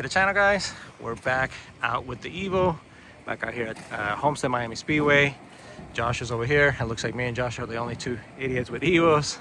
the channel, guys. We're back out with the Evo, back out here at Homestead Miami Speedway. Josh is over here. It looks like me and Josh are the only two idiots with Evos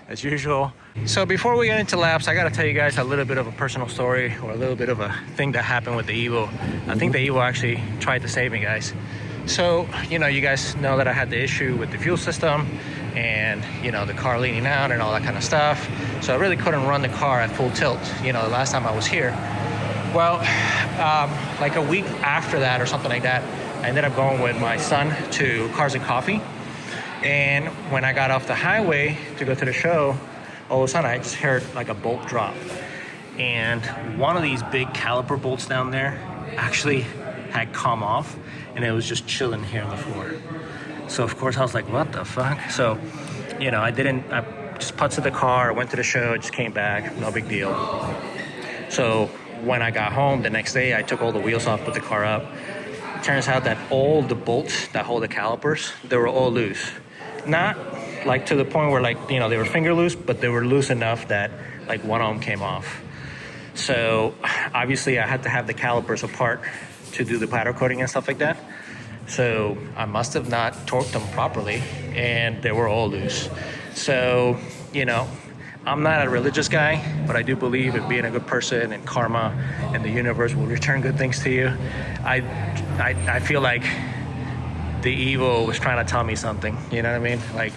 as usual. So before we get into laps, I gotta tell you guys a little bit of a personal story, or a little bit of a thing that happened with the Evo. I think the Evo actually tried to save me, guys. So, you know, you guys know that I had the issue with the fuel system and, you know, the car leaning out and all that kind of stuff. So I really couldn't run the car at full tilt, you know, the last time I was here. Well, like a week after that or something like that, I ended up going with my son to Cars and Coffee. And when I got off the highway to go to the show, all of a sudden I just heard like a bolt drop. And one of these big caliper bolts down there actually had come off, and it was just chilling here on the floor. So of course I was like, what the fuck? So, you know, I just putzed the car, went to the show, just came back, no big deal. So when I got home the next day, I took all the wheels off, put the car up. It turns out that all the bolts that hold the calipers, they were all loose. Not like to the point where, like, you know, they were finger loose, but they were loose enough that like one of them came off. So obviously I had to have the calipers apart to do the powder coating and stuff like that. So I must have not torqued them properly, and they were all loose. So, you know, I'm not a religious guy, but I do believe in being a good person, and karma and the universe will return good things to you. I feel like the Evo was trying to tell me something, you know what I mean? Like,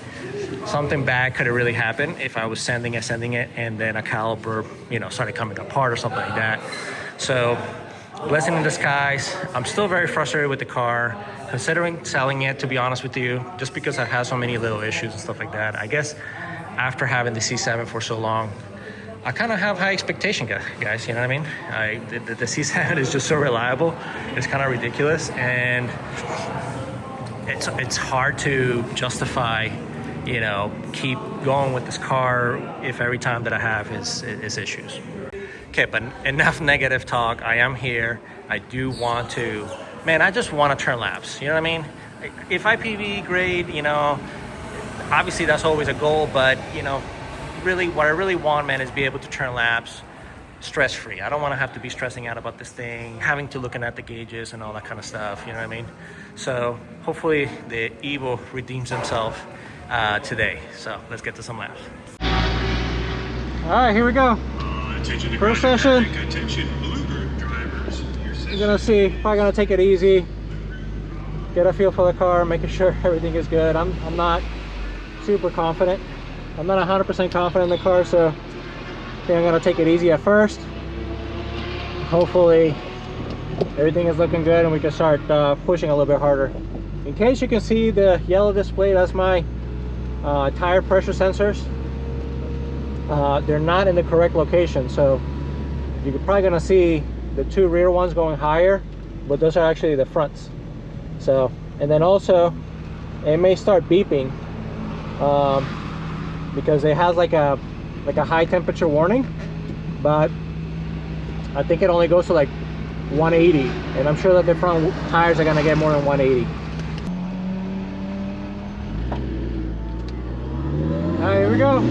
something bad could have really happened if I was sending it, and then a caliper, you know, started coming apart or something like that. So, blessing in disguise. I'm still very frustrated with the car, considering selling it, to be honest with you, just because I've had so many little issues and stuff like that. I guess after having the C7 for so long, I kind of have high expectation, guys, you know what I mean? The C7 is just so reliable. It's kind of ridiculous, and it's hard to justify, you know, keep going with this car if every time that I have is issues. Okay, but enough negative talk. I am here. I do want to, man, I just want to turn laps. You know what I mean? If IPV, great, you know, obviously that's always a goal, but, you know, really what I really want, man, is be able to turn laps stress-free. I don't want to have to be stressing out about this thing, having to looking at the gauges and all that kind of stuff, you know what I mean? So hopefully the Evo redeems himself today. So let's get to some laps. All right, here we go. First session. You're gonna see, probably gonna take it easy, get a feel for the car, making sure everything is good. I'm not super confident. I'm not 100% confident in the car, so I think I'm gonna take it easy at first. Hopefully everything is looking good and we can start pushing a little bit harder. In case you can see the yellow display, that's my tire pressure sensors. They're not in the correct location, so you're probably gonna see the two rear ones going higher, but those are actually the fronts. So, and then also it may start beeping because it has like a high temperature warning, but I think it only goes to like 180, and I'm sure that the front tires are gonna get more than 180. All right, here we go.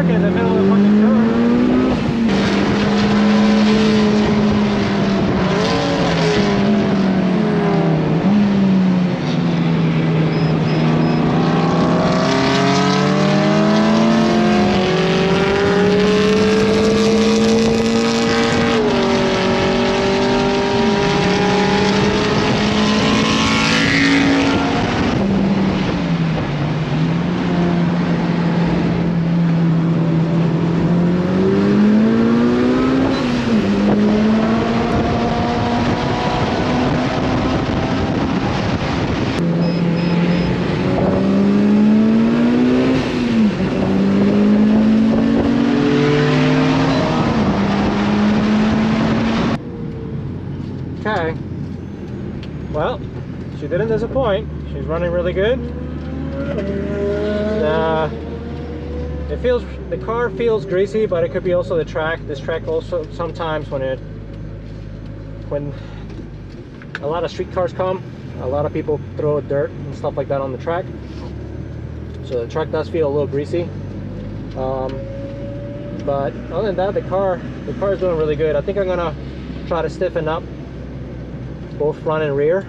working in the middle of the fucking curve. Okay, well, she didn't disappoint. She's running really good. The car feels greasy, but it could be also the track. This track also sometimes when a lot of street cars come, a lot of people throw dirt and stuff like that on the track. So the track does feel a little greasy. But other than that, the car is doing really good. I think I'm gonna try to stiffen up both front and rear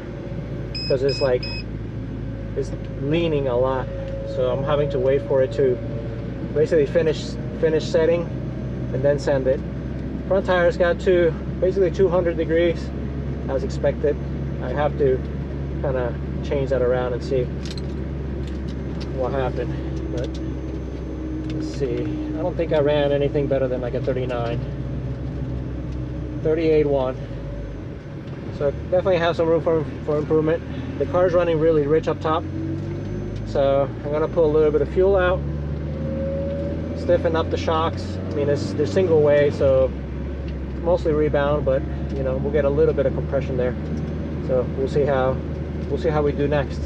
because it's leaning a lot, so I'm having to wait for it to basically finish setting and then sand it. Front tires got to basically 200 degrees as expected. I have to kind of change that around and see what happened, but let's see. I don't think I ran anything better than like a 39 38.1. So definitely have some room for improvement. The car's running really rich up top, so I'm gonna pull a little bit of fuel out, stiffen up the shocks. I mean, they're single way, so mostly rebound, but you know, we'll get a little bit of compression there. So we'll see how we do next.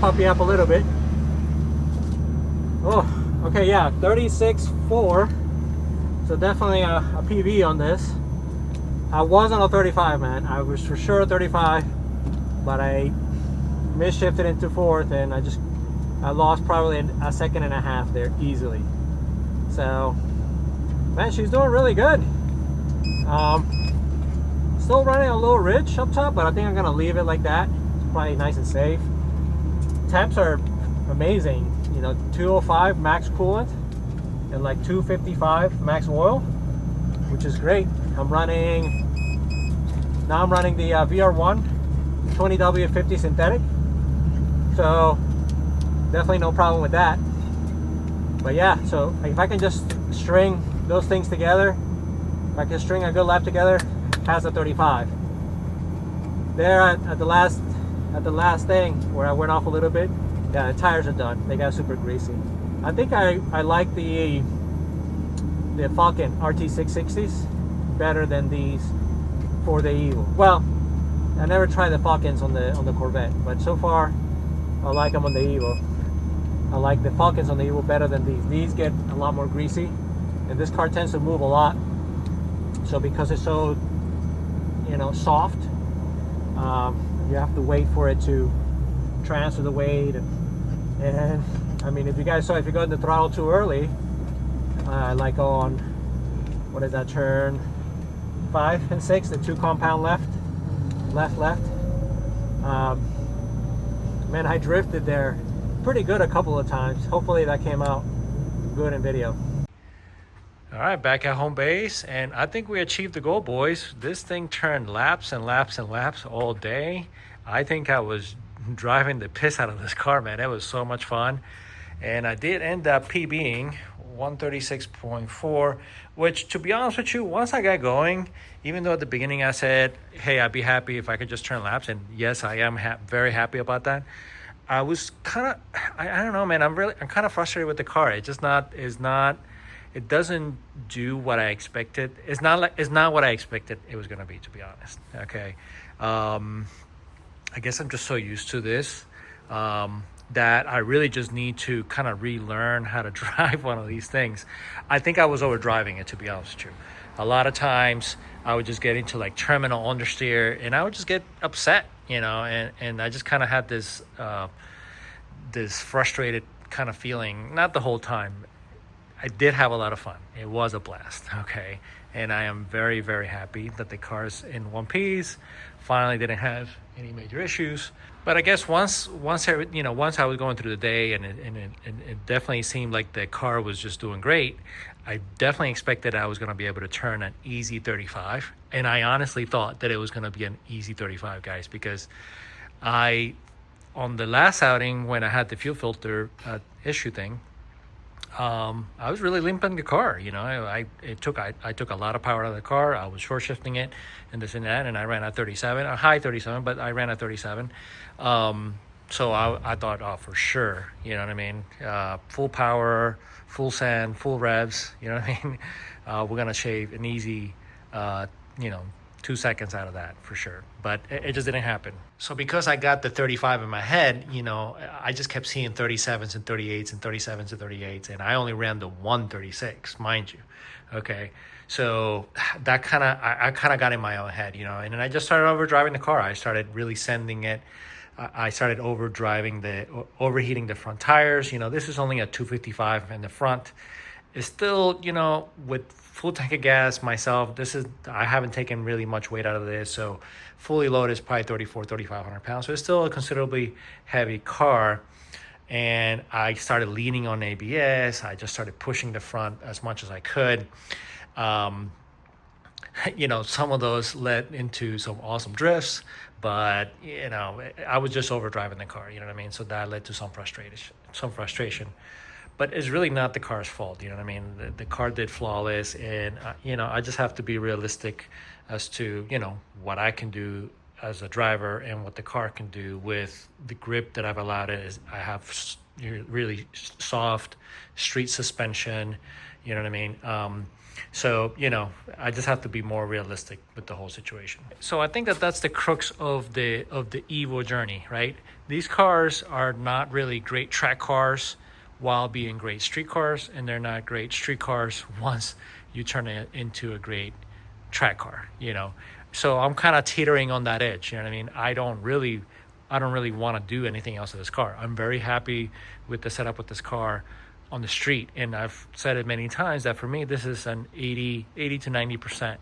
puppy up a little bit. Oh, okay, yeah, 36.4. So definitely a PB on this. I wasn't on 35, man. I was for sure 35, but I misshifted into fourth, and I lost probably a second and a half there easily. So, man, she's doing really good. Still running a little rich up top, but I think I'm gonna leave it like that. It's probably nice and safe. Temps are amazing. You know, 205 max coolant and like 255 max oil, which is great. Now I'm running the VR1 20W50 synthetic, so definitely no problem with that. But yeah, so if I can just string those things together, if I can string a good lap together, past the 35. There at the last thing where I went off a little bit, yeah, the tires are done. They got super greasy. I think I like the Falcon RT660s better than these for the Eagle. Well, I never tried the Falcons on the Corvette, but so far I like them on the Eagle. I like the Falcons on the Eagle better than these. These get a lot more greasy, and this car tends to move a lot. So because it's so, you know, soft, you have to wait for it to transfer the weight. And I mean, if you guys saw, if you go in the throttle too early, like on, what is that, turn 5 and 6, the 2 compound left. Man, I drifted there pretty good a couple of times. Hopefully that came out good in video. All right, back at home base, and I think we achieved the goal, boys. This thing turned laps and laps and laps all day. I think I was driving the piss out of this car, man. It was so much fun. And I did end up PBing 136.4, which, to be honest with you, once I got going, even though at the beginning I said, hey, I'd be happy if I could just turn laps, and yes, I am very happy about that. I was kind of, I don't know, man. I'm kind of frustrated with the car. It doesn't do what I expected. It's not what I expected it was gonna be, to be honest. Okay, I guess I'm just so used to this that I really just need to kind of relearn how to drive one of these things. I think I was overdriving it, to be honest with you. A lot of times I would just get into like terminal understeer, and I would just get upset, you know, and I just kind of had this this frustrated kind of feeling. Not the whole time. I did have a lot of fun. It was a blast, okay? And I am very, very happy that the car's in one piece. Finally didn't have any major issues. But I guess once I was going through the day, and it definitely seemed like the car was just doing great, I definitely expected I was going to be able to turn an easy 35. And I honestly thought that it was going to be an easy 35, guys, because on the last outing when I had the fuel filter issue thing, I was really limping the car, you know. I took a lot of power out of the car. I was short shifting it and this and that, and I ran at 37, a high 37, but I ran at 37. So I thought, oh, for sure, you know what I mean? Full power, full sand, full revs, you know what I mean? We're gonna shave an easy, 2 seconds out of that for sure. But it just didn't happen. So because I got the 35 in my head, you know, I just kept seeing 37s and 38s and 37s and 38s, and I only ran the 136, mind you. Okay, so that I kind of got in my own head, you know, and then I just started overdriving the car. I started really sending it. I started overheating the front tires. You know, this is only a 255 in the front. It's still, you know, with full tank of gas myself, I haven't taken really much weight out of this, so fully loaded is probably 3,500 pounds. So it's still a considerably heavy car. And I started leaning on ABS. I just started pushing the front as much as I could. You know, some of those led into some awesome drifts, but, you know, I was just overdriving the car, you know what I mean? So that led to some frustration. But it's really not the car's fault, you know what I mean? The car did flawless, and, you know, I just have to be realistic as to, you know, what I can do as a driver and what the car can do with the grip that I've allowed it. I have really soft street suspension, you know what I mean? So, you know, I just have to be more realistic with the whole situation. So I think that that's the crux of the Evo journey, right? These cars are not really great track cars while being great street cars, and they're not great street cars once you turn it into a great track car, you know? So I'm kind of teetering on that edge, you know what I mean? I don't really want to do anything else with this car. I'm very happy with the setup with this car on the street, and I've said it many times that for me this is an 80 to 90%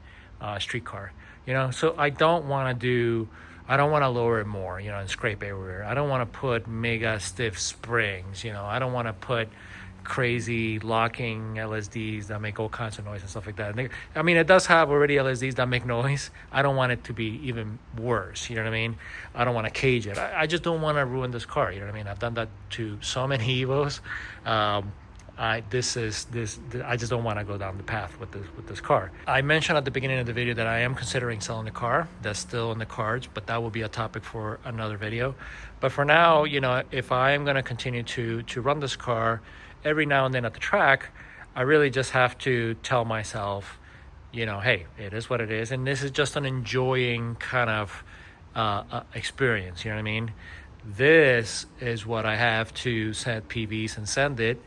street car, you know. So I don't want to lower it more, you know, and scrape everywhere. I don't want to put mega stiff springs, you know. I don't want to put crazy locking LSDs that make all kinds of noise and stuff like that. I mean, it does have already LSDs that make noise. I don't want it to be even worse, you know what I mean? I don't want to cage it. I just don't want to ruin this car, you know what I mean? I've done that to so many Evos. I just don't want to go down the path with this car. I mentioned at the beginning of the video that I am considering selling the car. That's still in the cards, but that will be a topic for another video. But for now, you know, if I am going to continue to run this car every now and then at the track, I really just have to tell myself, you know, hey, it is what it is, and this is just an enjoying kind of experience, you know what I mean? This is what I have to set PVs and send it.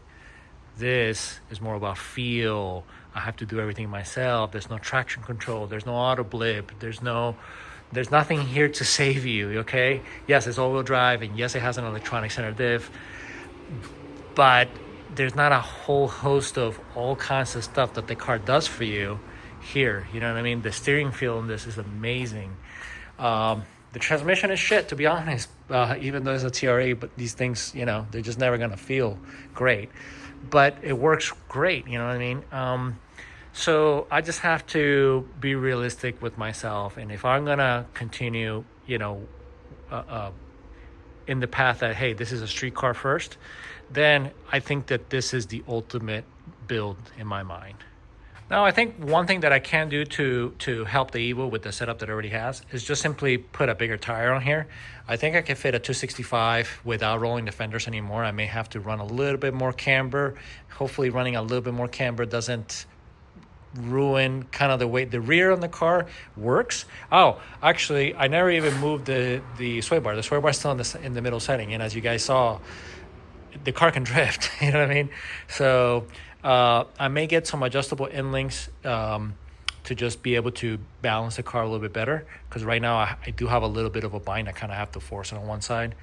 This is more about feel. I have to do everything myself. There's no traction control. There's no auto blip. There's nothing here to save you, okay? Yes, it's all-wheel drive, and yes, it has an electronic center diff, but there's not a whole host of all kinds of stuff that the car does for you here, you know what I mean? The steering feel in this is amazing. The transmission is shit, to be honest, even though it's a TRA, but these things, you know, they're just never gonna feel great. But it works great, you know what I mean? So I just have to be realistic with myself, and if I'm gonna continue, you know, in the path that, hey, this is a street car first, then I think that this is the ultimate build in my mind. Now, I think one thing that I can do to help the Evo with the setup that it already has is just simply put a bigger tire on here. I think I can fit a 265 without rolling the fenders anymore. I may have to run a little bit more camber. Hopefully running a little bit more camber doesn't ruin kind of the way the rear on the car works. Oh, actually, I never even moved the sway bar. The sway bar is still in the middle setting, and as you guys saw, the car can drift, you know what I mean? So I may get some adjustable end links to just be able to balance the car a little bit better, because right now I do have a little bit of a bind. I kind of have to force it on one side.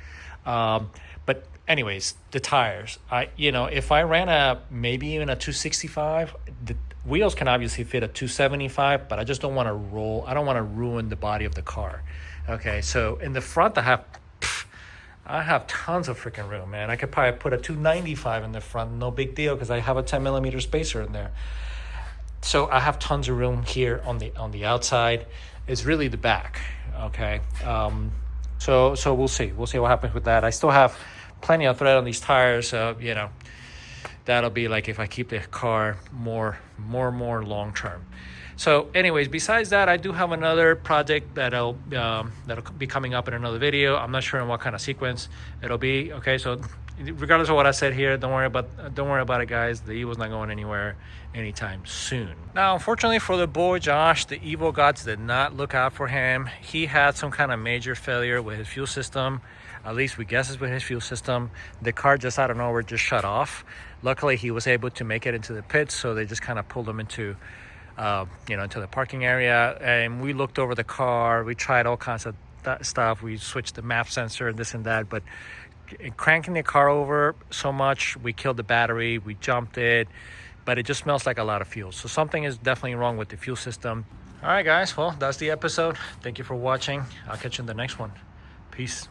But anyways, the tires, you know, if I ran maybe even a 265, the wheels can obviously fit a 275, but I just don't want to roll. I don't want to ruin the body of the car. Okay, so in the front I have tons of freaking room, man. I could probably put a 295 in the front, no big deal, because I have a 10 millimeter spacer in there. So I have tons of room here on the outside. It's really the back, okay? So we'll see. We'll see what happens with that. I still have plenty of thread on these tires, so, you know, that'll be like if I keep the car more long term. So anyways, besides that, I do have another project that'll be coming up in another video. I'm not sure in what kind of sequence it'll be. Okay, so regardless of what I said here, don't worry about it, guys. The Evo's not going anywhere anytime soon. Now, unfortunately for the boy Josh, the Evo gods did not look out for him. He had some kind of major failure with his fuel system. At least we guess it's with his fuel system. The car just out of nowhere just shut off. Luckily, he was able to make it into the pits, so they just kind of pulled him into into the parking area, and we looked over the car. We tried all kinds of stuff. We switched the map sensor and this and that, but cranking the car over so much, we killed the battery, we jumped it, but it just smells like a lot of fuel. So something is definitely wrong with the fuel system. All right, guys, well, that's the episode. Thank you for watching. I'll catch you in the next one. Peace.